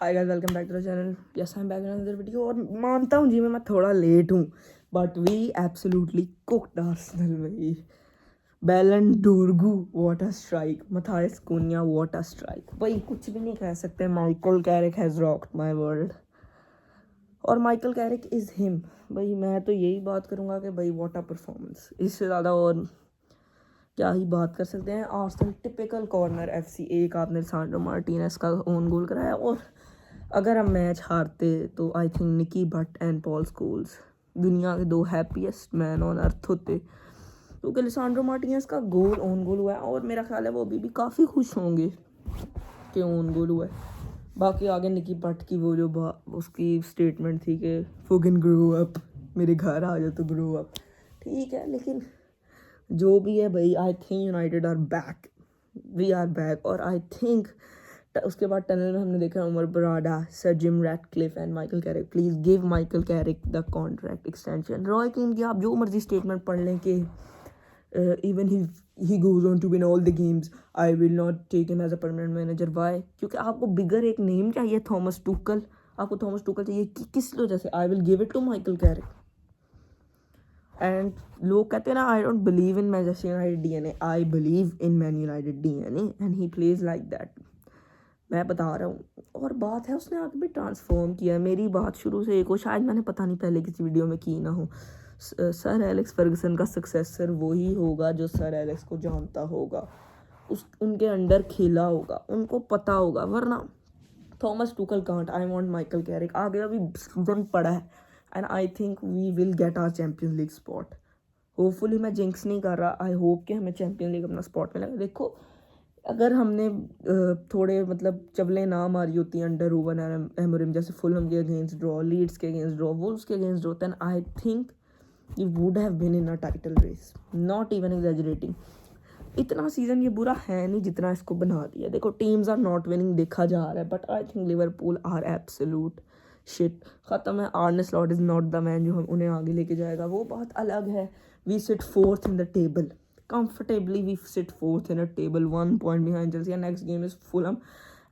Hi guys, welcome back to the channel. Yes, I am back in another video. और मानता हूँ जी मैं थोड़ा लेट हूँ, but we absolutely cooked Arsenal भाई। बैलन Dorgu, what a strike. Matheus Cunha, what a strike भाई। कुछ भी नहीं कह सकते। Michael Carrick has rocked my world और माइकल कैरिक इज़ हिम भाई। मैं तो यही बात करूँगा कि भाई व्हाट अ परफॉर्मेंस। इससे ज़्यादा और क्या ही बात कर सकते हैं। Arsenal typical corner FC. एक आपने सांड्रो मार्टिनेज का ओन गोल कराया, और अगर हम मैच हारते तो I think Nicky Butt and Paul Scholes दुनिया के दो हैप्पीएस्ट मैन ऑन अर्थ होते, क्योंकि लिसांड्रो मार्टिनेज का गोल ओन गोल हुआ है और मेरा ख्याल है वो अभी भी काफ़ी खुश होंगे कि ओन गोल हुआ है। बाकी आगे निकी बट की वो जो उसकी स्टेटमेंट थी कि फुकिंग ग्रो अप, मेरे घर आ जाओ तो ग्रो अप, ठीक है। लेकिन जो भी है भाई, I think United are back, we are back. और आई थिंक उसके बाद टनल में हमने देखा Omar Berrada, sir Jim Ratcliffe and Michael Carrick. Please give Michael Carrick the contract extension. Roy Keane की आप जो मर्जी स्टेटमेंट पढ़ लें कि even he goes on to win all the games, I will not take him as a permanent manager. Why? क्योंकि आपको bigger एक नेम चाहिए, थॉमस टूकल। आपको थॉमस टूकल चाहिए कि किस वजह से? I will give it to Michael Carrick. And लोग कहते हैं ना, I don't believe in Manchester United DNA, I believe in Man United DNA and he plays like that. मैं बता रहा हूँ। और बात है, उसने आगे भी ट्रांसफॉर्म किया है। मेरी बात शुरू से एक हो, शायद मैंने पता नहीं पहले किसी वीडियो में की ना हो, सर एलेक्स फर्गसन का सक्सेसर वही होगा जो सर एलेक्स को जानता होगा, उनके अंडर खेला होगा, उनको पता होगा। वरना Thomas Tuchel can't. I want Michael Carrick. आगे अभी सीजन पड़ा है and I think we will get our Champions League spot. Hopefully, मैं जिंक्स नहीं कर रहा, आई होप कि हमें चैम्पियन लीग अपना स्पॉट मिलेगा। देखो, अगर हमने थोड़े मतलब चबले ना मारी होती अंडर रूवन एमोरिम, जैसे फुलहम के अगेंस्ट ड्रॉ, लीड्स के अगेंस्ट ड्रॉ, वुल्व्स के against draw, then I think we would have been in a title race. Not even exaggerating. इतना सीजन ये बुरा है नहीं जितना इसको बना दिया। देखो, टीम्स आर नॉट विनिंग देखा जा रहा है, but I think Liverpool are absolute shit. ख़त्म है। Arne Slot is not the man जो हम उन्हें आगे लेके जाएगा, वो बात अलग है। We sit fourth in the table comfortably. We sit fourth in a table, 1 point behind Chelsea, and next game is Fulham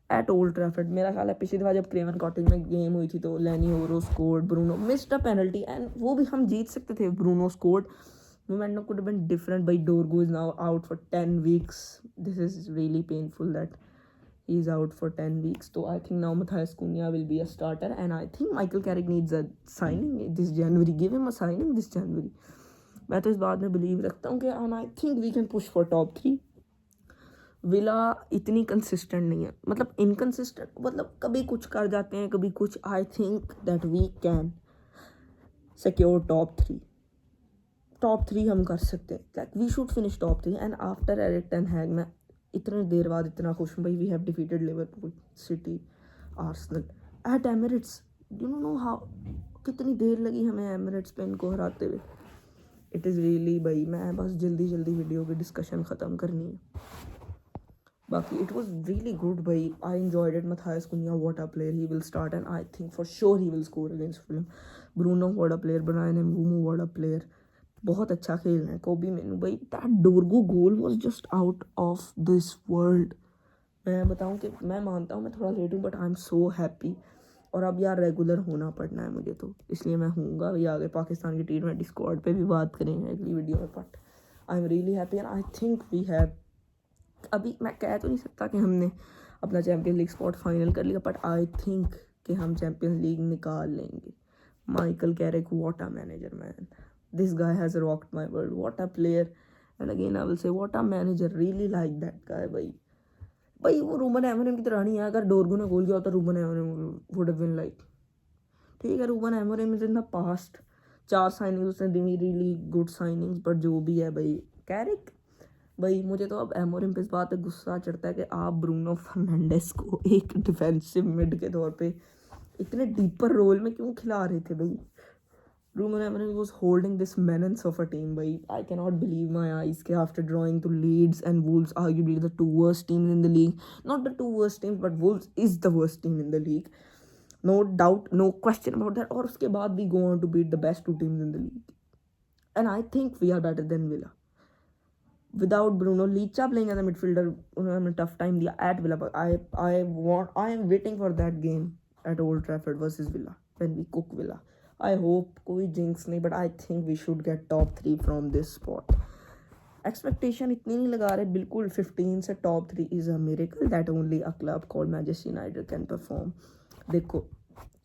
at Old Trafford. मेरा ख्याल है पिछली दफा जब क्रेवन कॉटेज में गेम हुई थी तो लैनी ओरो scored, Bruno missed a penalty and वो भी हम जीत सकते थे। Bruno scored, momentum could have been different, but Dorgu is now out for 10 weeks. This is really painful that he's out for 10 weeks. So I think now Matthias Cunha will be a starter, and I think Michael Carrick needs a signing this January. Give him a signing this January. मैं तो इस बात में believe रखता हूँ कि and I think we can push for top 3। Villa इतनी consistent नहीं है, मतलब इनकंसिस्टेंट, मतलब कभी कुछ कर जाते हैं कभी कुछ। I think that we can secure top 3। Top 3 हम कर सकते हैं। Like we should finish top 3 and after Erik ten Hag. मैं इतनी देर बाद इतना खुश हूँ भाई। We have defeated Liverpool, City, Arsenal at Emirates. You know how कितनी देर लगी हमें एमिरेट्स पे इनको हराते हुए। इट इज़ रियली भाई, मैं बस जल्दी जल्दी वीडियो की डिस्कशन ख़त्म करनी है। बाकी इट वॉज रियली गुड भाई, I enjoyed it. Matthias Cunha, what a player, he will start and I think for sure he will score against Fulham. Bruno, what a player. Bryan Mbeumo, what a player. बहुत अच्छा खेल रहे हैं। कोबी मेनू भाई, that डोरगू goal was just out of this world. मैं बताऊँ कि मैं मानता हूँ मैं थोड़ा लेट हूँ, but I am so happy. और अब यार रेगुलर होना पड़ना है मुझे, तो इसलिए मैं हूँगा भाई। आगे पाकिस्तान की T20 स्क्वाड पे भी बात करेंगे अगली वीडियो में, but I am really happy and I think we have. अभी मैं कह तो नहीं सकता कि हमने अपना चैम्पियन लीग स्पॉट फाइनल कर लिया, बट आई थिंक कि हम चैम्पियन लीग निकाल लेंगे। Michael Carrick, what a manager man. This guy has rocked my world, what a player and again I will say what a manager. Really like that guy भाई। वो Ruben Amorim की तरह नहीं है। अगर डोरगू ने गोल किया होता Ruben Amorim would have been like, ठीक है, Ruben Amorim is in the past. 4 signings उसने दी, रियली गुड साइनिंग्स, बट जो भी है भाई कैरिक भाई। मुझे तो अब एमोरिम पे इस बात पे गुस्सा चढ़ता है कि आप ब्रूनो फर्नांडिस को एक डिफेंसिव मिड के तौर पे इतने डीपर रोल में क्यों खिला रहे थे भाई। Ruben Amorim was holding this menace of a team. By I cannot believe my eyes. After drawing to Leeds and Wolves, arguably the 2 worst teams in the league. Not the 2 worst teams, but Wolves is the worst team in the league. No doubt, no question about that. और उसके बाद we go on to beat the best 2 teams in the league. And I think we are better than Villa. without Bruno. Licha playing as a midfielder, उन्होंने tough time दिया at Villa. But I am waiting for that game at Old Trafford versus Villa when we cook Villa. I hope कोई jinx नहीं, but I think we should get top 3 from this spot. Expectation इतनी नहीं लगा रहे, बिल्कुल 15 से top 3 is a miracle that only a club called Manchester United can perform. देखो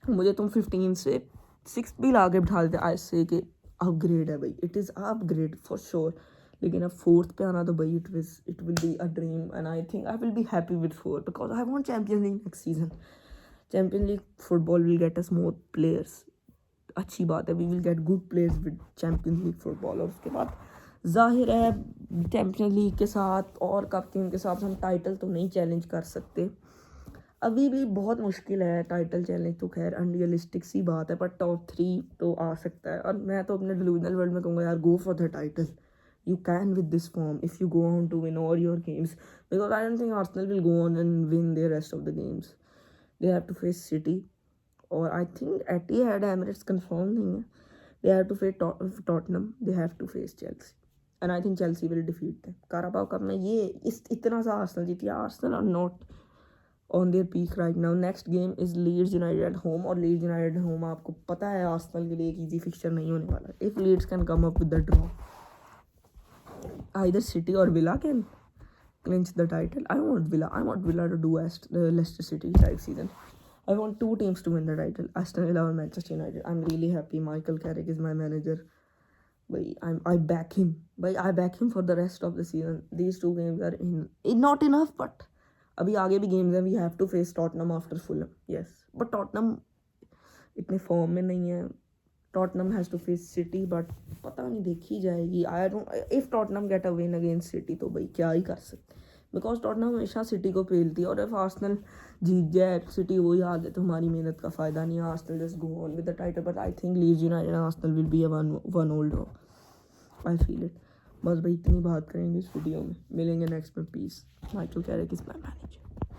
मुझे तुम 15 से 6 भी ला के बिठा देते, आई से कि अपग्रेड है भाई, it is upgrade for sure. लेकिन अब 4th पे आना तो भाई it will be a dream and I think I will be happy with 4 because I want Champions League next season. Champions League football will get us more players. अच्छी बात है, we will get good players with Champions League football. और उसके बाद जाहिर है champions league के साथ और कप टीम के साथ हम टाइटल तो नहीं चैलेंज कर सकते, अभी भी बहुत मुश्किल है टाइटल चैलेंज. तो खैर अनरियलिस्टिक सी बात है, पर टॉप 3 तो आ सकता है. और मैं तो अपने डिलूजनल वर्ल्ड में कहूँगा यार, go for the title. You can with this form if you go on to win all your games, because I don't think Arsenal will go on and win the rest of the games. They have to face City, or I think Etihad Emirates confirmed नहीं है. They have to face Tottenham. They have to face Chelsea, and I think Chelsea will defeat them. Carabao Cup में ये इतना सा Arsenal जीती है. Arsenal are not on their peak right now. Next game is Leeds United at home, और Leeds United at home आपको पता है Arsenal के लिए एक easy fixture नहीं होने वाला. If Leeds can come up with the draw, either City or Villa can clinch the title. I want Villa to do as Leicester City type season. I want 2 teams to win the title, Aston Villa or Manchester United. I'm really happy Michael Carrick is my manager. I back him. I back him for the rest of the season. These 2 games are not enough, but अभी आगे भी games हैं. We have to face Tottenham after Fulham. Yes, but Tottenham इतने form में नहीं है. Tottenham has to face City, but पता नहीं, देखी जाएगी. If Tottenham get a win against City तो भाई क्या ही कर सकते, because Tottenham हमेशा City को पेलती है. और if Arsenal जीत जाए City वही हार जाए तो हमारी मेहनत का फ़ायदा नहीं है. Arsenal just go on with the title, but I think Leeds United and Arsenal will be a 1-1 draw. I feel it. बस भाई इतनी बात करेंगे इस वीडियो में. मिलेंगे नेक्स्ट में. Peace. Michael Carrick is my manager.